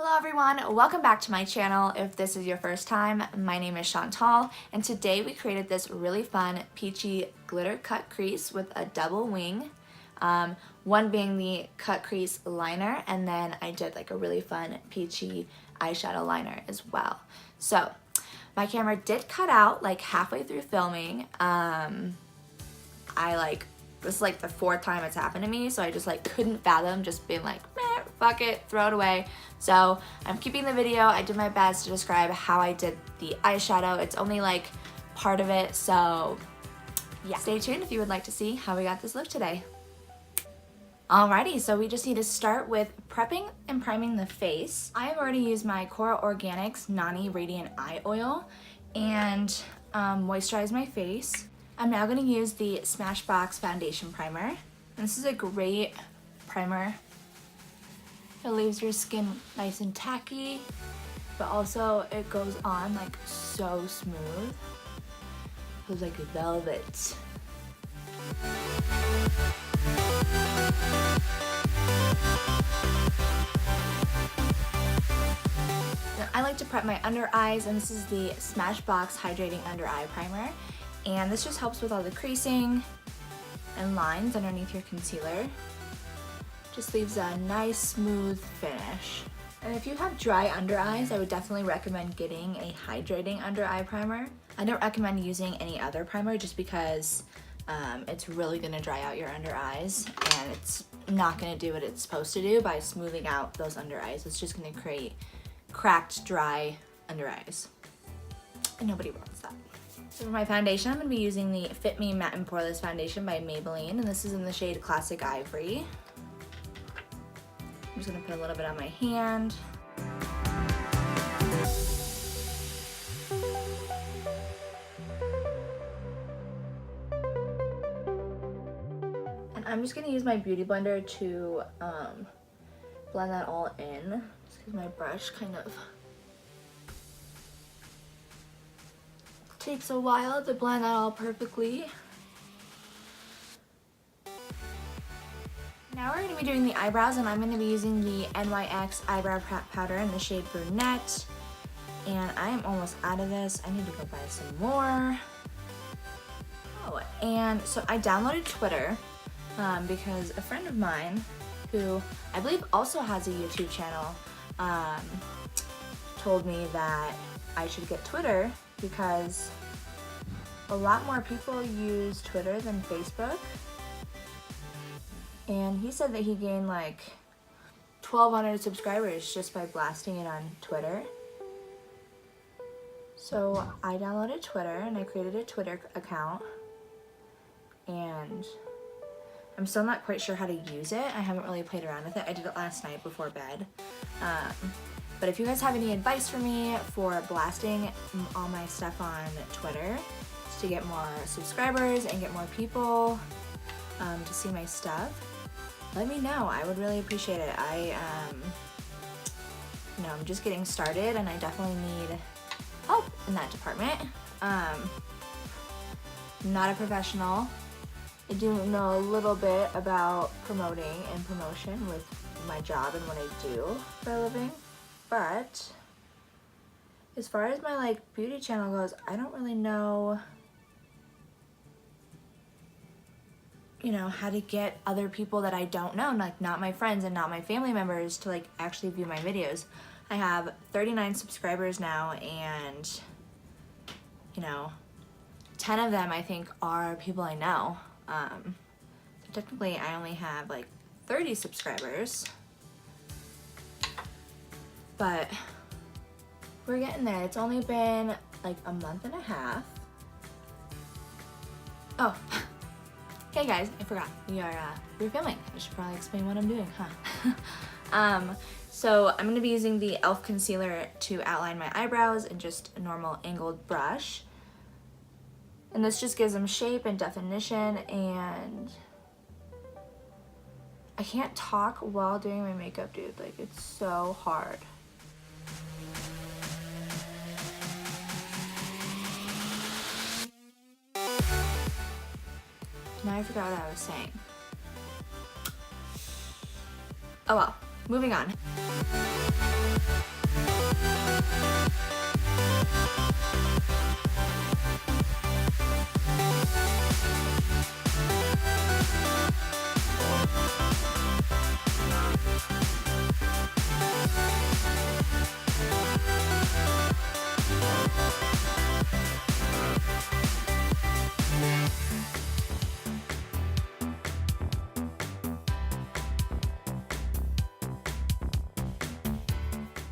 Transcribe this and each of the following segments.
Hello everyone, welcome back to my channel. If this is your first time, my name is Chantal, and today we created this really fun Peachy glitter cut crease with a double wing. One being the cut crease liner, and then I did like a really fun Peachy eyeshadow liner as well. So my camera did cut out like halfway through filming. This is like the fourth time it's happened to me, so I just like couldn't fathom just being like, meh, fuck it, throw it away. So I'm keeping the video. I did my best to describe how I did the eyeshadow. It's only like part of it, so yeah. Stay tuned if you would like to see how we got this look today. Alrighty, so we just need to start with prepping and priming the face. I have already used my Cora Organics Nani Radiant Eye Oil and moisturized my face. I'm now going to use the SMASHBOX Foundation Primer. And this is a great primer. It leaves your skin nice and tacky, but also it goes on like so smooth. It feels like velvet. I like to prep my under eyes, and this is the SMASHBOX Hydrating Under Eye Primer. And this just helps with all the creasing and lines underneath your concealer. Just leaves a nice smooth finish. And if you have dry under eyes, I would definitely recommend getting a hydrating under eye primer. I don't recommend using any other primer just because it's really gonna dry out your under eyes, and it's not gonna do what it's supposed to do by smoothing out those under eyes. It's just gonna create cracked, dry under eyes. And nobody wants that. So for my foundation, I'm going to be using the Fit Me Matte and Poreless Foundation by Maybelline, and this is in the shade Classic Ivory. I'm just going to put a little bit on my hand. And I'm just going to use my Beauty Blender to blend that all in, just because my brush kind of takes a while to blend that all perfectly. Now we're going to be doing the eyebrows, and I'm going to be using the NYX Eyebrow Powder in the shade Brunette. And I am almost out of this. I need to go buy some more. Oh, and so I downloaded Twitter because a friend of mine, who I believe also has a YouTube channel, told me that I should get Twitter because a lot more people use Twitter than Facebook. And he said that he gained like 1,200 subscribers just by blasting it on Twitter. So I downloaded Twitter and I created a Twitter account, and I'm still not quite sure how to use it. I haven't really played around with it. I did it last night before bed. But if you guys have any advice for me for blasting all my stuff on Twitter to get more subscribers and get more people to see my stuff, let me know. I would really appreciate it. I'm just getting started, and I definitely need help in that department. I'm not a professional. I do know a little bit about promoting and promotion with my job and what I do for a living. But as far as my like beauty channel goes, I don't really know, how to get other people that I don't know, like not my friends and not my family members, to like actually view my videos. I have 39 subscribers now, and 10 of them I think are people I know. So technically I only have like 30 subscribers. But we're getting there. It's only been like a month and a half. Oh, hey guys, I forgot. We're filming. I should probably explain what I'm doing, huh? So I'm gonna be using the e.l.f. concealer to outline my eyebrows in just a normal angled brush. And this just gives them shape and definition, and I can't talk while doing my makeup, dude. Like, it's so hard. Now I forgot what I was saying. Oh well, moving on.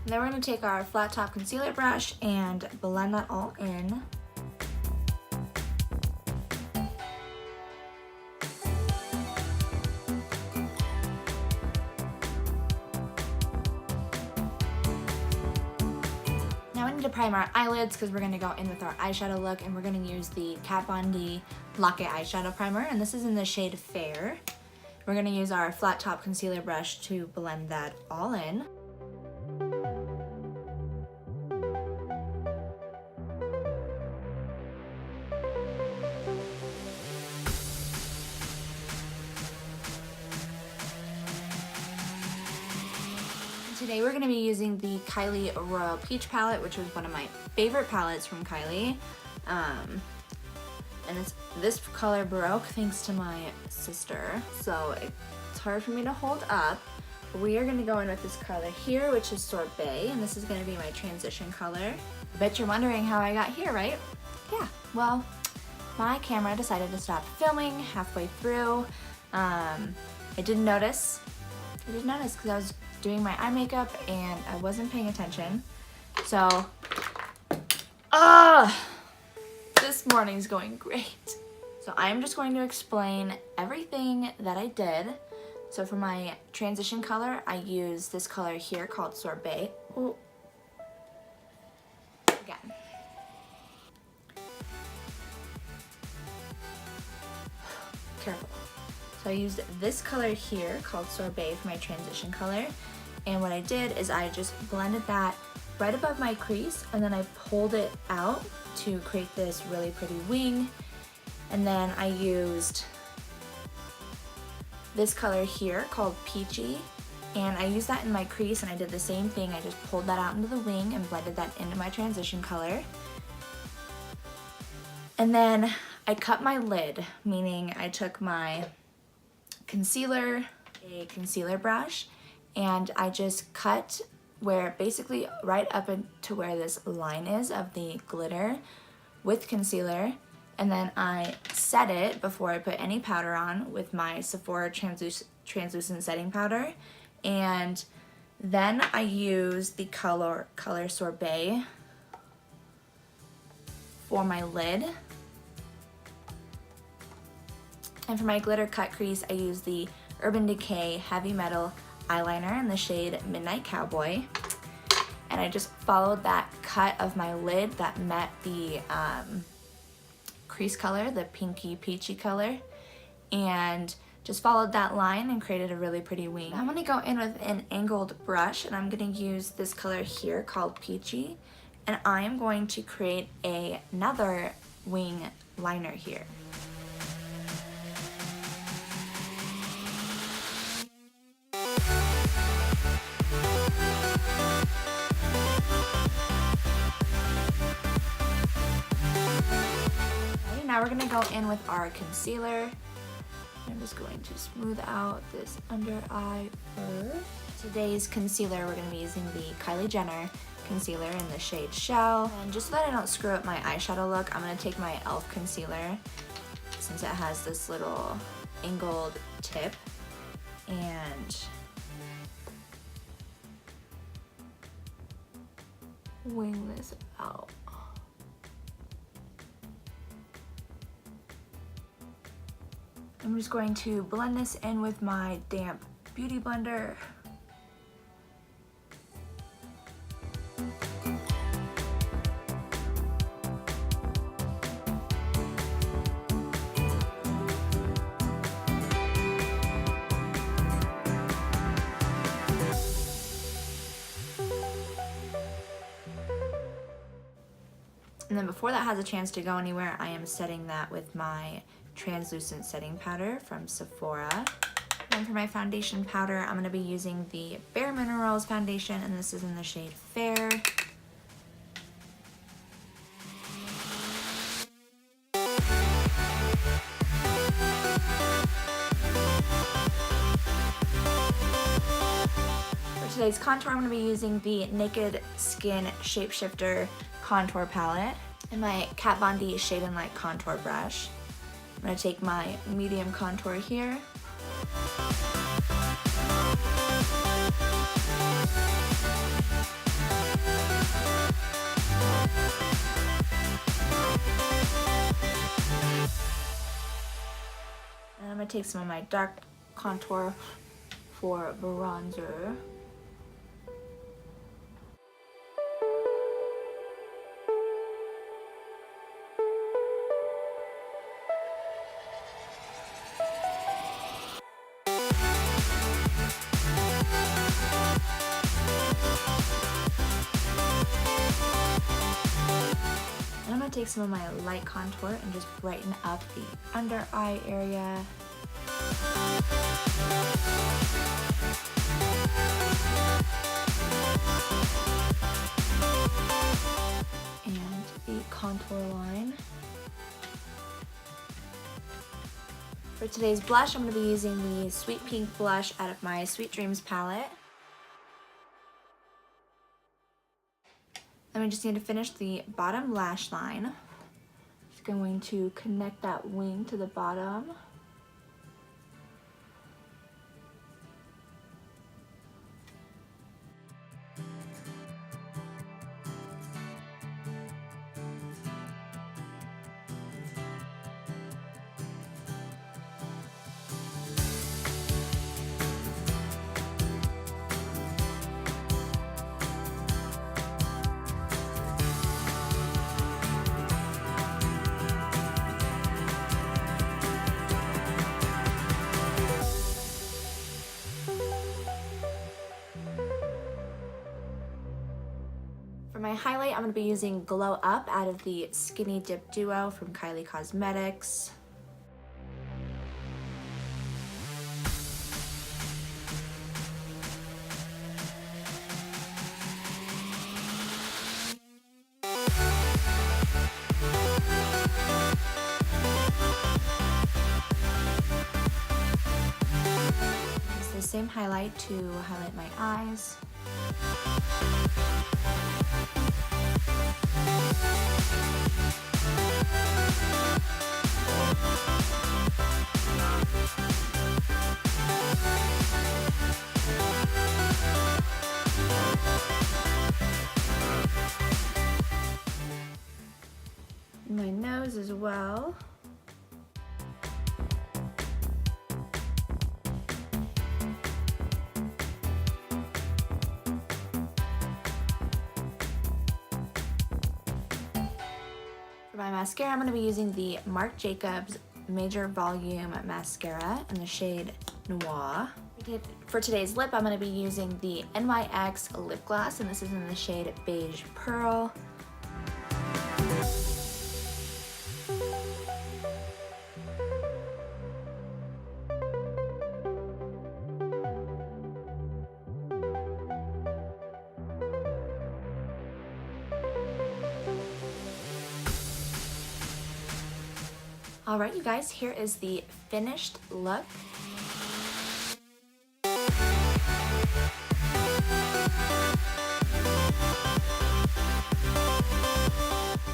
And then we're going to take our flat top concealer brush and blend that all in. Now we need to prime our eyelids because we're going to go in with our eyeshadow look, and we're going to use the Kat Von D Lock-It eyeshadow primer, and this is in the shade Fair. We're going to use our flat top concealer brush to blend that all in. Today we're going to be using the Kylie Royal Peach palette, which was one of my favorite palettes from Kylie. And this color broke thanks to my sister, so it's hard for me to hold up. We are going to go in with this color here, which is Sorbet, and this is going to be my transition color. I bet you're wondering how I got here, right? Yeah, well, my camera decided to stop filming halfway through. I did notice because I was doing my eye makeup and I wasn't paying attention. So, this morning's going great. So I'm just going to explain everything that I did. So for my transition color, I use this color here called Sorbet. Ooh. Again. Careful. So I used this color here called Sorbet for my transition color. And what I did is I just blended that right above my crease, and then I pulled it out to create this really pretty wing. And then I used this color here called Peachy, and I used that in my crease, and I did the same thing. I just pulled that out into the wing and blended that into my transition color. And then I cut my lid, meaning I took my concealer, a concealer brush, and I just cut where basically right up to where this line is of the glitter with concealer, and then I set it before I put any powder on with my Sephora translucent setting powder, and then I use the color Sorbet for my lid. And for my glitter cut crease, I use the Urban Decay Heavy Metal eyeliner in the shade Midnight Cowboy. And I just followed that cut of my lid that met the crease color, the pinky peachy color, and just followed that line and created a really pretty wing. I'm gonna go in with an angled brush, and I'm gonna use this color here called Peachy, and I am going to create another wing liner here. Now we're gonna go in with our concealer. I'm just going to smooth out this under eye first. Today's concealer, we're gonna be using the Kylie Jenner concealer in the shade Shell. And just so that I don't screw up my eyeshadow look, I'm gonna take my e.l.f. concealer, since it has this little angled tip, and wing this out. I'm just going to blend this in with my damp beauty blender. And then before that has a chance to go anywhere, I am setting that with my translucent setting powder from Sephora. And for my foundation powder, I'm going to be using the Bare Minerals foundation, and this is in the shade Fair. For today's contour, I'm going to be using the Naked Skin Shapeshifter contour palette and my Kat Von D Shade and Light contour brush. I'm going to take my medium contour here. take some of my dark contour for bronzer. And I'm going to take some of my light contour and just brighten up the under eye area. And the contour line. For today's blush, I'm going to be using the Sweet Pink blush out of my Sweet Dreams palette. Then we just need to finish the bottom lash line. Just going to connect that wing to the bottom. For my highlight, I'm going to be using Glow Up out of the Skinny Dip Duo from Kylie Cosmetics. Use the same highlight to highlight my eyes. My nose as well. For my mascara, I'm going to be using the Marc Jacobs Major Volume Mascara in the shade Noir. For today's lip, I'm going to be using the NYX lip gloss, and this is in the shade Beige Pearl. Alright, you guys, here is the finished look.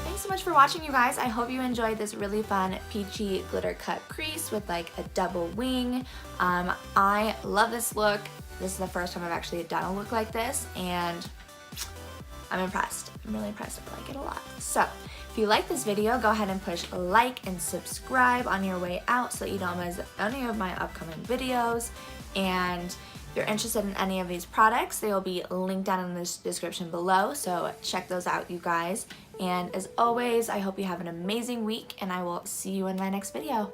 Thanks so much for watching, you guys. I hope you enjoyed this really fun peachy glitter cut crease with like a double wing. I love this look. This is the first time I've actually done a look like this, and I'm impressed. I'm really impressed. I like it a lot. So, if you like this video, go ahead and push like and subscribe on your way out so that you don't miss any of my upcoming videos. And if you're interested in any of these products, they will be linked down in the description below, so check those out, you guys. And as always, I hope you have an amazing week, and I will see you in my next video.